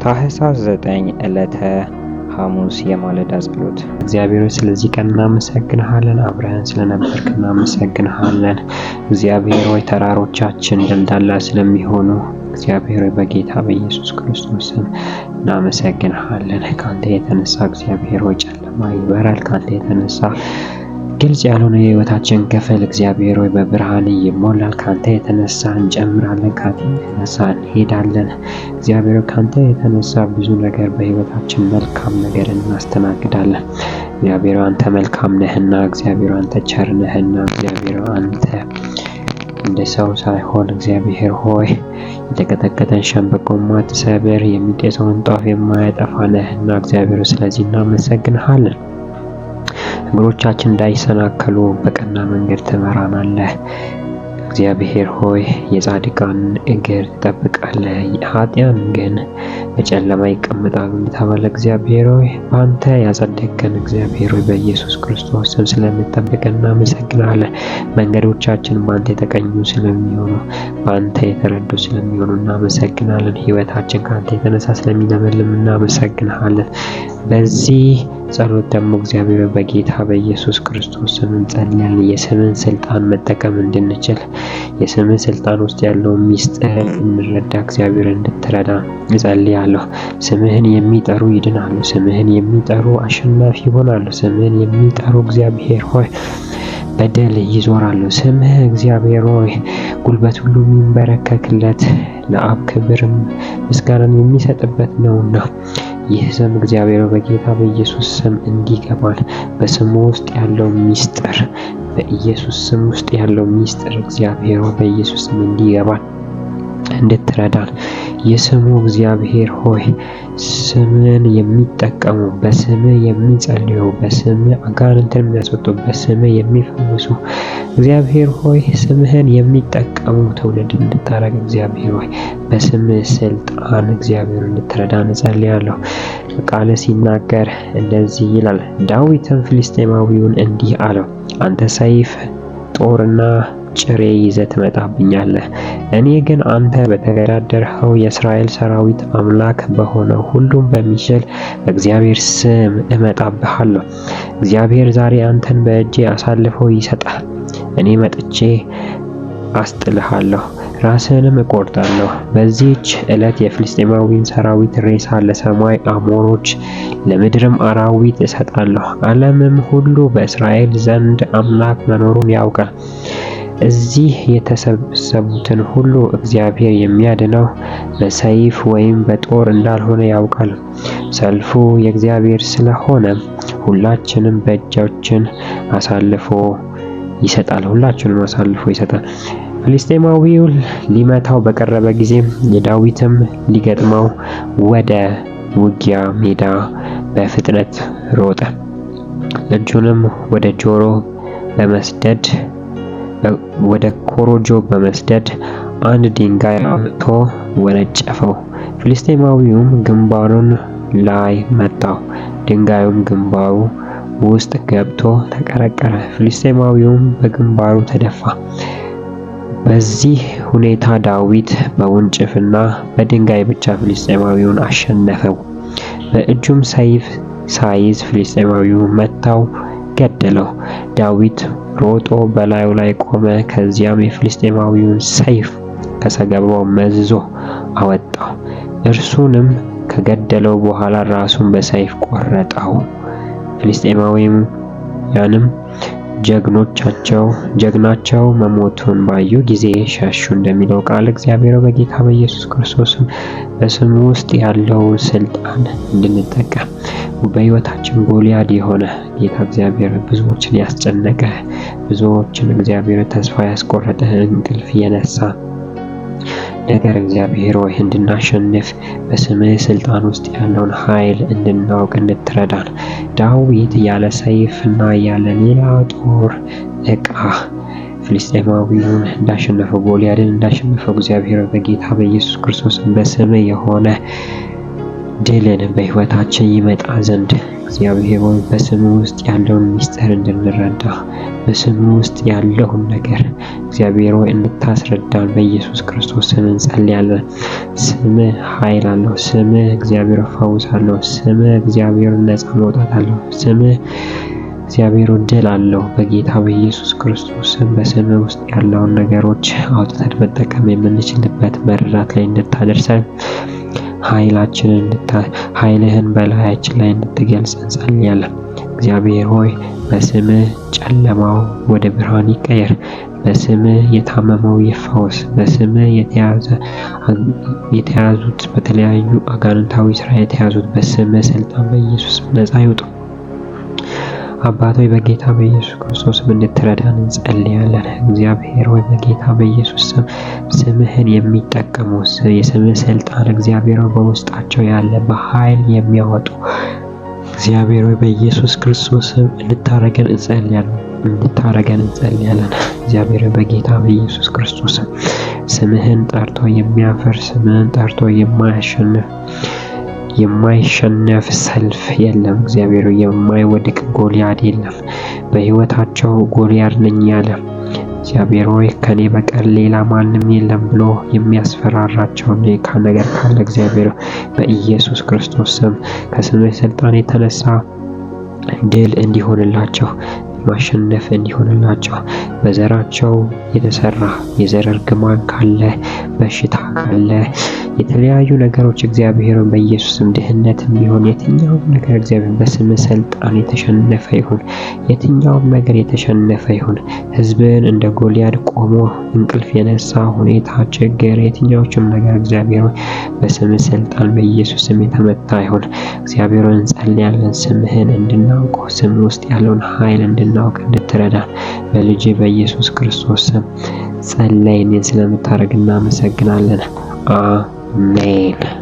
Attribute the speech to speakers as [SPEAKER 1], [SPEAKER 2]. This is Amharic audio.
[SPEAKER 1] ታኅሳስ 9 ዕለተ ሐሙስ የማለዳ ጸሎት። እግዚአብሔር ስለዚህ ቀን እናመሰግንሃለን። አብረን ስለነበርክ እናመሰግንሃለን። እግዚአብሔር ሆይ ተራሮቻችን ደልዳላ ስለሚሆኑ እግዚአብሔር ሆይ በጌታ በኢየሱስ ክርስቶስ ስም እናመሰግንሃለን። ካንተ የተነሳ እግዚአብሔር ሆይ ጨለማ ይበራል። ካንተ የተነሳ ግልጽ ያልሆነ የህይወታችን ክፍል እግዚአብሔር ሆይ በብርሃን ይሞላል። ካንተ የተነሳ እንጨምራለን፣ ካንተ የተነሳ እንሄዳለን። እግዚአብሔር ካንተ የተነሳ ብዙ ነገር በህይወታችን መልካም ነገር እናስተናግዳለን። እግዚአብሔር አንተ መልካም ነህና፣ እግዚአብሔር አንተ ቸር ነህና፣ እግዚአብሔር አንተ እንደ ሰው ሳይሆን እግዚአብሔር ሆይ የተቀጠቀጠን ሸምበቆ ማትሰብር የሚጤሰውን ጧፍ የማያጠፋ ነህና እግዚአብሔር ስለዚህ እናመሰግንሃለን። እግሮቻችን እንዳይሰናከሉ በቀና መንገድ ትመራናለህ። እግዚአብሔር ሆይ የጻድቃን እግር ትጠብቃለህ፣ ኃጥአን ግን በጨለማ ይቀመጣሉ እንደተባለ እግዚአብሔር ሆይ በአንተ ያጸደቅከን እግዚአብሔር ሆይ በኢየሱስ ክርስቶስ ስም ስለምትጠብቀን እናመሰግናለን። መንገዶቻችን በአንተ የተቀኙ ስለሚሆኑ በአንተ የተረዱ ስለሚሆኑ እናመሰግናለን። ህይወታችን ከአንተ የተነሳ ስለሚለመልም እናመሰግናለን። በዚህ ጸሎት ደግሞ እግዚአብሔር በጌታ በኢየሱስ ክርስቶስ ስም እንጸልያለን። የስምን ስልጣን መጠቀም እንድንችል የስምን ስልጣን ውስጥ ያለው ሚስጥር እንረዳ እግዚአብሔር እንድትረዳ እጸልያለሁ። ስምህን የሚጠሩ ይድናሉ። ስምህን የሚጠሩ አሸናፊ ይሆናሉ። ስምህን የሚጠሩ እግዚአብሔር ሆይ በደል ይዞራሉ። ስምህ እግዚአብሔር ሆይ ጉልበት ሁሉ የሚንበረከክለት ለአብ ክብርም ምስጋናን የሚሰጥበት ነውና ይህ ስም እግዚአብሔር በጌታ በኢየሱስ ስም እንዲገባል። በስሙ ውስጥ ያለው ሚስጥር በኢየሱስ ስም ውስጥ ያለው ሚስጥር እግዚአብሔር በኢየሱስ ስም እንዲገባል እንድትረዳን የስሙ እግዚአብሔር ሆይ ስምን የሚጠቀሙ በስምህ የሚጸልዩ በስምህ አጋንንትን የሚያስወጡ በስምህ የሚፈውሱ እግዚአብሔር ሆይ ስምህን የሚጠቀሙ ትውልድ እንድታረግ እግዚአብሔር ሆይ በስምህ ስልጣን እግዚአብሔር እንድትረዳን እጸልያለሁ። ቃል ሲናገር እንደዚህ ይላል፣ ዳዊትም ፍልስጤማዊውን እንዲህ አለው፣ አንተ ሰይፍ ጦርና ጭሬ ይዘህ ትመጣብኛለህ፣ እኔ ግን አንተ በተገዳደርኸው የእስራኤል ሰራዊት አምላክ በሆነው ሁሉም በሚችል በእግዚአብሔር ስም እመጣብሃለሁ። እግዚአብሔር ዛሬ አንተን በእጄ አሳልፎ ይሰጣል። እኔ መጥቼ አስጥልሃለሁ፣ ራስህንም እቆርጣለሁ። በዚህች ዕለት የፍልስጤማዊን ሰራዊት ሬሳ ለሰማይ አሞሮች ለምድርም አራዊት እሰጣለሁ። ዓለምም ሁሉ በእስራኤል ዘንድ አምላክ መኖሩን ያውቃል። እዚህ የተሰበሰቡትን ሁሉ እግዚአብሔር የሚያድነው በሰይፍ ወይም በጦር እንዳልሆነ ያውቃል። ሰልፉ የእግዚአብሔር ስለሆነ ሁላችንም በእጃችን አሳልፎ ይሰጣል። ሁላችንም አሳልፎ ይሰጣል። ፍልስጤማዊው ሊመታው በቀረበ ጊዜ ዳዊትም ሊገጥመው ወደ ውጊያ ሜዳ በፍጥነት ሮጠ። እጁንም ወደ ጆሮ በመስደድ ወደ ኮሮጆ በመስደድ አንድ ድንጋይ አምጥቶ ወነጨፈው። ፍልስጤማዊውም ግንባሩን ላይ መታው። ድንጋዩም ግንባሩ ውስጥ ገብቶ ተቀረቀረ። ፍልስጤማዊውም በግንባሩ ተደፋ። በዚህ ሁኔታ ዳዊት በወንጭፍና በድንጋይ ብቻ ፍልስጤማዊውን አሸነፈው። በእጁም ሰይፍ ሳይዝ ፍልስጤማዊውን መታው፣ ገደለው። ዳዊት ሮጦ በላዩ ላይ ቆመ። ከዚያም የፍልስጤማዊውን ሰይፍ ከሰገባው መዝዞ አወጣው። እርሱንም ከገደለው በኋላ ራሱን በሰይፍ ቆረጠው። ፍልስጤማውያንም ጀግናቸው መሞቱን ባዩ ጊዜ ሸሹ እንደሚለው ቃል እግዚአብሔር በጌታ በኢየሱስ ክርስቶስም በስሙ ውስጥ ያለውን ስልጣን እንድንጠቀም በሕይወታችን ጎልያድ የሆነ ጌታ እግዚአብሔር ብዙዎችን ያስጨነቀ ብዙዎችን እግዚአብሔር ተስፋ ያስቆረጠ እንቅልፍ የነሳ ነገር እግዚአብሔር ሆይ እንድናሸንፍ በስምህ ስልጣን ውስጥ ያለውን ኃይል እንድናውቅ እንድትረዳን ዳዊት ያለ ሰይፍና ያለ ሌላ ጦር ዕቃ ፍልስጤማዊውን እንዳሸነፈው ጎልያድን እንዳሸነፈው እግዚአብሔር በጌታ በኢየሱስ ክርስቶስ በስምህ የሆነ ድልን በሕይወታችን ይመጣ ዘንድ እግዚአብሔር ሆይ በስሙ ውስጥ ያለውን ምስጢር እንድንረዳ በስሙ ውስጥ ያለውን ነገር እግዚአብሔር ሆይ እንድታስረዳን በኢየሱስ ክርስቶስ ስም እንጸልያለን። ስምህ ኃይል አለው። ስምህ እግዚአብሔር ፈውስ አለው። ስምህ እግዚአብሔር ነፃ መውጣት አለው። ስምህ እግዚአብሔር ድል አለው። በጌታ በኢየሱስ ክርስቶስ ስም በስምህ ውስጥ ያለውን ነገሮች አውጥተን መጠቀም የምንችልበት መረዳት ላይ እንድታደርሰን ኃይልህን በላያችን ላይ እንድትገልጽ እንጸልያለን። እግዚአብሔር ሆይ በስምህ ጨለማው ወደ ብርሃን ይቀየር። በስምህ የታመመው ይፈወስ። በስምህ የተያዙት በተለያዩ አጋንንታዊ ስራ የተያዙት በስምህ ስልጣን በኢየሱስ ነፃ ይውጡ። አባት ሆይ በጌታ በኢየሱስ ክርስቶስ እንድትረዳን እንጸልያለን። እግዚአብሔር ሆይ በጌታ በኢየሱስ ስም ስምህን የሚጠቀሙ የስምህ ስልጣን እግዚአብሔር ሆይ በውስጣቸው ያለ በኃይል የሚያወጡ እግዚአብሔር ሆይ በኢየሱስ ክርስቶስ ስም እንድታረገን እንጸልያለን። እግዚአብሔር በጌታ በኢየሱስ ክርስቶስ ስምህን ጠርቶ የሚያፈር ስምህን ጠርቶ የማይሸነፍ ሰልፍ የለም። እግዚአብሔር የማይወድቅ ጎልያድ የለም። በሕይወታቸው ጎልያድ ነኝ ያለ እግዚአብሔር ሆይ ከኔ በቀር ሌላ ማንም የለም ብሎ የሚያስፈራራቸው ነገር ካለ እግዚአብሔር በኢየሱስ ክርስቶስ ስም ከስምህ ስልጣን የተነሳ ድል እንዲሆንላቸው ማሸነፍ እንዲሆንላቸው በዘራቸው የተሰራ የዘር እርግማን ካለ በሽታ ካለ የተለያዩ ነገሮች እግዚአብሔር በኢየሱስም ድህነትም ቢሆን የትኛውም ነገር እግዚአብሔር በስምህ ስልጣን የተሸነፈ ይሁን። የትኛውም ነገር የተሸነፈ ይሁን። ሕዝብን እንደ ጎልያድ ቆሞ እንቅልፍ የነሳ ሁኔታ፣ ችግር፣ የትኛዎችም ነገር እግዚአብሔር በስምህ ስልጣን በኢየሱስም የተመታ ይሁን። እግዚአብሔር እንጸልያለን ስምህን እንድናውቀው ስምህ ውስጥ ያለውን ኃይል እንድናውቅ እንድትረዳን በልጅ በኢየሱስ ክርስቶስ ስም ጸለይን። ስለምታደርግ እናመሰግናለን። አሜን።